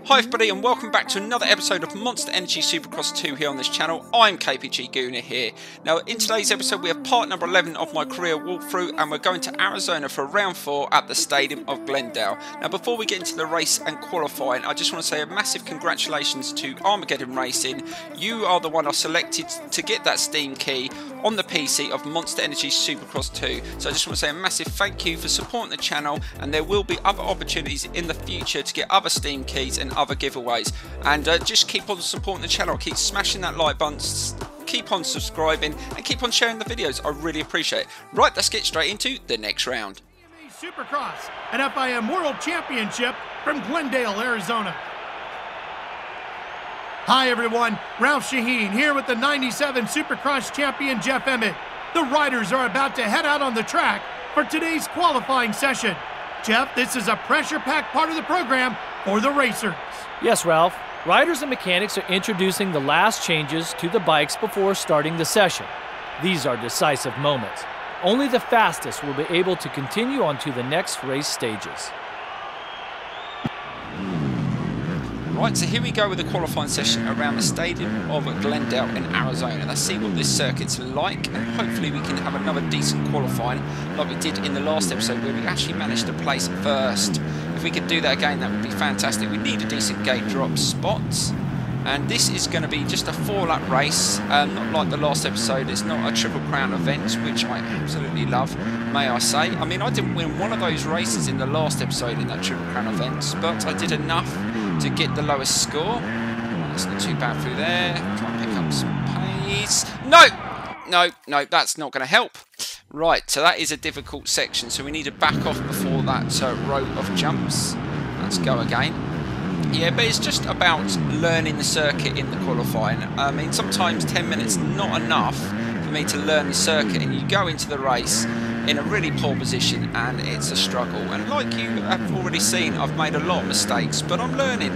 Hi everybody and welcome back to another episode of Monster Energy Supercross 2 here on this channel. I'm KPG-GOONER here. Now in today's episode we have part number 11 of my career walkthrough and we're going to Arizona for round 4 at the stadium of Glendale. Now before we get into the race and qualifying, I just want to say a massive congratulations to Armageddon Racing. You are the one I selected to get that Steam key on the PC of Monster Energy Supercross 2. So I just want to say a massive thank you for supporting the channel, and there will be other opportunities in the future to get other Steam keys and other giveaways. And just keep on supporting the channel, keep smashing that like button, keep on subscribing and keep on sharing the videos. I really appreciate it. Right, let's get straight into the next round. Supercross, an FIM World Championship from Glendale, Arizona. Hi everyone, Ralph Shaheen here with the 97 Supercross champion Jeff Emmett. The riders are about to head out on the track for today's qualifying session. Jeff, this is a pressure-packed part of the program for the racers. Yes, Ralph. Riders and mechanics are introducing the last changes to the bikes before starting the session. These are decisive moments. Only the fastest will be able to continue on to the next race stages. Right, so here we go with the qualifying session around the stadium of Glendale in Arizona. Let's see what this circuit's like, and hopefully we can have another decent qualifying like we did in the last episode where we actually managed to place first. If we could do that again, that would be fantastic. We need a decent gate drop spot, and this is going to be just a 4-lap race, not like the last episode. It's not a Triple Crown event, which I absolutely love, may I say. I mean, I didn't win one of those races in the last episode in that Triple Crown event, but I did enough to get the lowest score. That's not too bad through there. Try and pick up some pace. No, that's not going to help. Right, so that is a difficult section, so we need to back off before that row of jumps. Let's go again. Yeah, but it's just about learning the circuit in the qualifying. I mean, sometimes 10 minutes not enough for me to learn the circuit, and you go into the race in a really poor position and it's a struggle. And like you have already seen, I've made a lot of mistakes, but I'm learning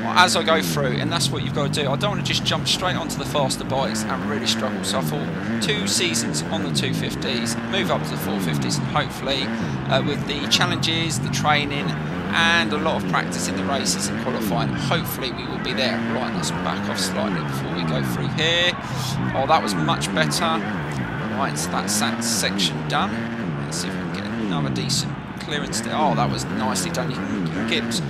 as I go through, and that's what you've got to do. I don't want to just jump straight onto the faster bikes and really struggle. So I thought 2 seasons on the 250s, move up to the 450s, and hopefully with the challenges, the training and a lot of practice in the races and qualifying, hopefully we will be there. Right, let's back off slightly before we go through here. Oh, that was much better. Right, so that's that section done. Let's see if we can get another decent clearance there. Oh, that was nicely done. You can get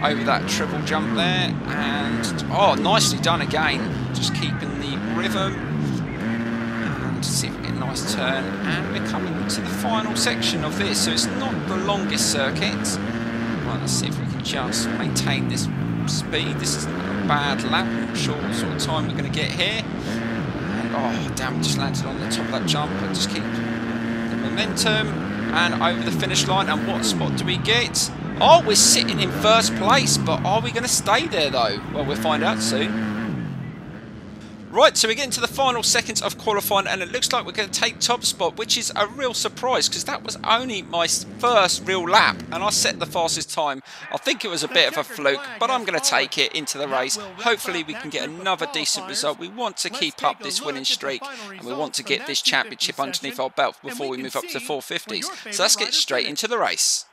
over that triple jump there, and oh, nicely done again. Just keeping the rhythm, and see if we get a nice turn. And we're coming to the final section of this, so it's not the longest circuit. Right, let's see if we can just maintain this speed. This isn't a bad lap. I'm not sure what sort of time we're going to get here. Oh, damn, we just landed on the top of that jump, and just keep the momentum, and over the finish line. And what spot do we get? Oh, we're sitting in first place, but are we going to stay there, though? Well, we'll find out soon. Right, so we're getting to the final seconds of qualifying, and it looks like we're going to take top spot, which is a real surprise, because that was only my first real lap, and I set the fastest time. I think it was a bit of a fluke, but I'm going to take it into the race. Hopefully we can get another decent result. We want to keep up this winning streak, and we want to get this championship underneath our belt before we move up to the 450s. So let's get straight into the race.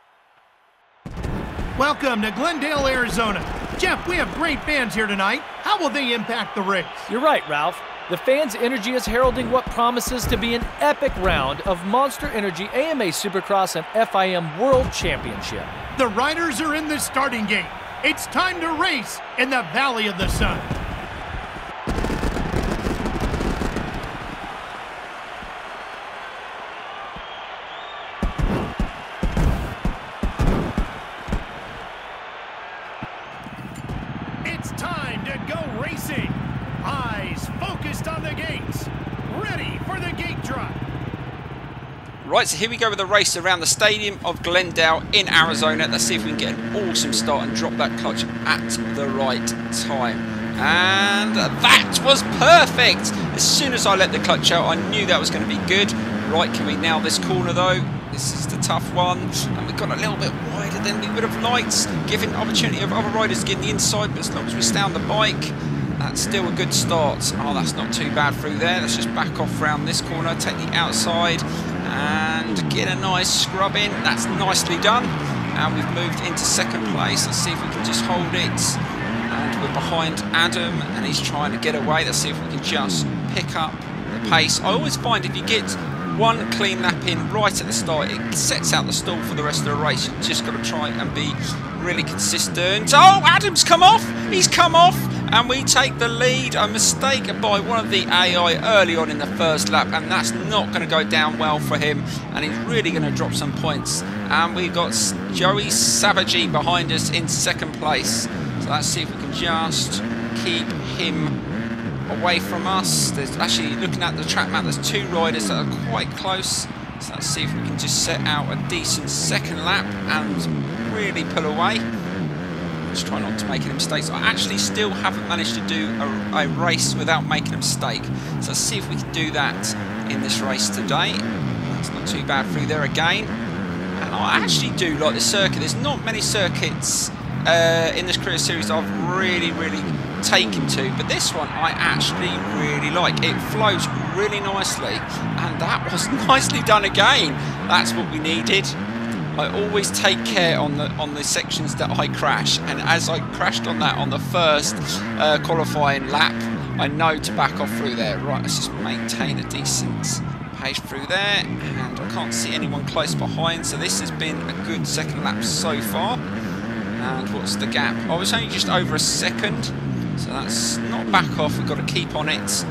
Welcome to Glendale, Arizona. Jeff, we have great fans here tonight. How will they impact the race? You're right, Ralph. The fans' energy is heralding what promises to be an epic round of Monster Energy AMA Supercross and FIM World Championship. The riders are in the starting gate. It's time to race in the Valley of the Sun. It's time to go racing. Eyes focused on the gates. Ready for the gate drop. Right, so here we go with the race around the stadium of Glendale in Arizona. Let's see if we can get an awesome start and drop that clutch at the right time. And that was perfect. As soon as I let the clutch out, I knew that was going to be good. Right, can we nail this corner though? This is the tough one, and we've got a little bit wider than we would have liked, giving opportunity of other riders to get in the inside, but as long as we stay on the bike, that's still a good start. Oh, that's not too bad through there. Let's just back off around this corner, take the outside, and get a nice scrub in. That's nicely done. and we've moved into second place. Let's see if we can just hold it. And we're behind Adam, and he's trying to get away. Let's see if we can just pick up the pace. I always find if you get one clean lap in right at the start, it sets out the stall for the rest of the race. You've just got to try and be really consistent. Oh, Adam's come off. He's come off, and we take the lead. A mistake by one of the AI early on in the first lap, and that's not going to go down well for him, and he's really going to drop some points. And we've got Joey Savagey behind us in second place. So let's see if we can just keep him away from us. There's actually, looking at the track map, there's 2 riders that are quite close. So let's see if we can just set out a decent second lap and really pull away. Just try not to make any mistakes. I actually still haven't managed to do a race without making a mistake. So let's see if we can do that in this race today. That's not too bad through there again. And I actually do like the circuit. There's not many circuits in this career series I've really taken to, but this one I actually really like. It flows really nicely, and that was nicely done again. That's what we needed. I always take care on the sections that I crash, and as I crashed on that on the first qualifying lap, I know to back off through there. Right, let's just maintain a decent pace through there, and I can't see anyone close behind, so this has been a good second lap so far. And what's the gap? I was only just over a second, so that's not back off. We've got to keep on it.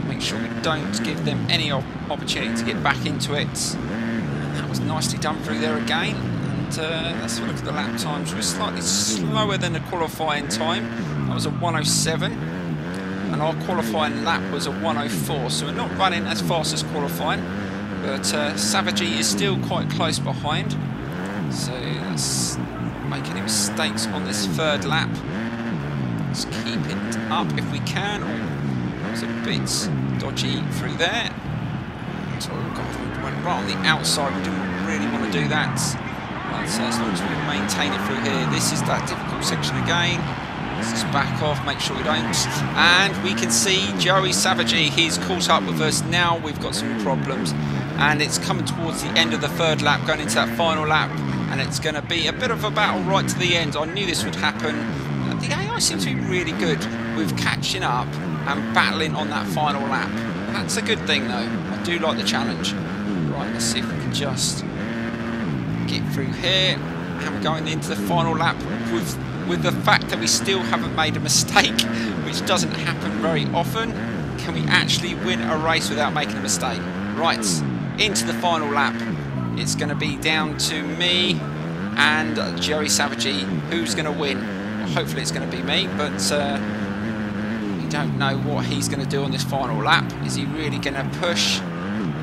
Make sure we don't give them any opportunity to get back into it. And that was nicely done through there again. And let's have a look at the lap times. We're slightly slower than the qualifying time. That was a 1:07, and our qualifying lap was a 1:04. So we're not running as fast as qualifying, but Savagey is still quite close behind. So let's make any mistakes on this third lap. Let's keep it up if we can. Oh, that was a bit dodgy through there. So we went right on the outside. We didn't really want to do that. Right, so as long as we maintain it through here, this is that difficult section again. Let's just back off, make sure we don't. And we can see Joey Savagey, he's caught up with us. Now we've got some problems, and it's coming towards the end of the third lap, going into that final lap. And it's going to be a bit of a battle right to the end. I knew this would happen. The AI seems to be really good with catching up and battling on that final lap. That's a good thing though. I do like the challenge. Right, let's see if we can just get through here. And we're going into the final lap with the fact that we still haven't made a mistake, which doesn't happen very often. Can we actually win a race without making a mistake? Right, into the final lap. It's going to be down to me and Joey Savagey. Who's going to win? Well, hopefully it's going to be me, but we don't know what he's going to do on this final lap. Is he really going to push?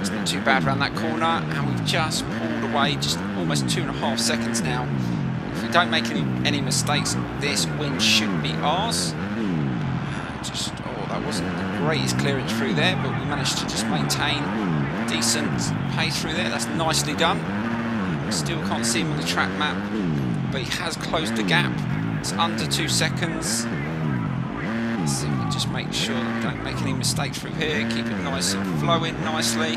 It's not too bad around that corner, and we've just pulled away just almost 2.5 seconds now. If we don't make any mistakes, this win should be ours. That wasn't the greatest clearance through there, but we managed to just maintain decent pace through there. That's nicely done. Still can't see him on the track map, but he has closed the gap. It's under 2 seconds. Let's see if we can just make sure that we don't make any mistakes through here. Keep it nice and flowing nicely.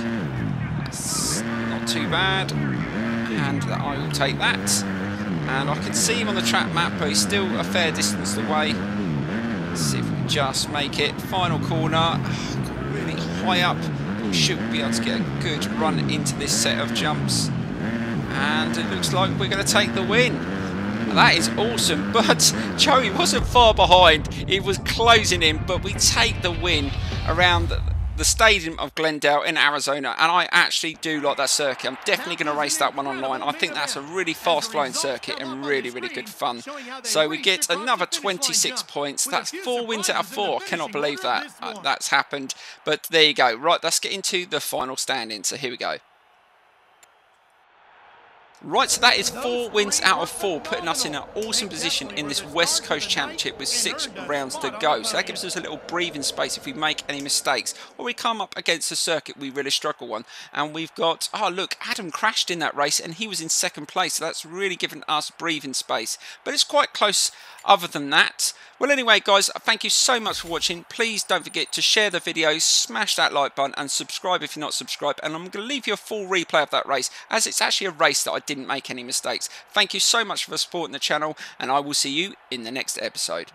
That's not too bad, and I will take that. And I can see him on the track map, but he's still a fair distance away. Let's see if we can just make it. Final corner, got really high up. We should be able to get a good run into this set of jumps. And it looks like we're going to take the win. That is awesome, but Joey wasn't far behind. He was closing in, but we take the win around the stadium of Glendale in Arizona, and I actually do like that circuit. I'm definitely going to race that one online. I think that's a really fast-flowing circuit and really good fun. So we get another 26 points. That's 4 wins out of 4. I cannot believe that that's happened, but there you go. Right, let's get into the final standing. So here we go. Right, so that is 4 wins out of 4, putting us in an awesome position in this West Coast Championship with 6 rounds to go. So that gives us a little breathing space if we make any mistakes, or we come up against a circuit we really struggle on. And we've got, oh look, Adam crashed in that race and he was in 2nd place, so that's really given us breathing space. But it's quite close other than that. Well, anyway, guys, thank you so much for watching. Please don't forget to share the video, smash that like button, and subscribe if you're not subscribed. And I'm going to leave you a full replay of that race, as it's actually a race that I did didn't make any mistakes. Thank you so much for supporting the channel, and I will see you in the next episode.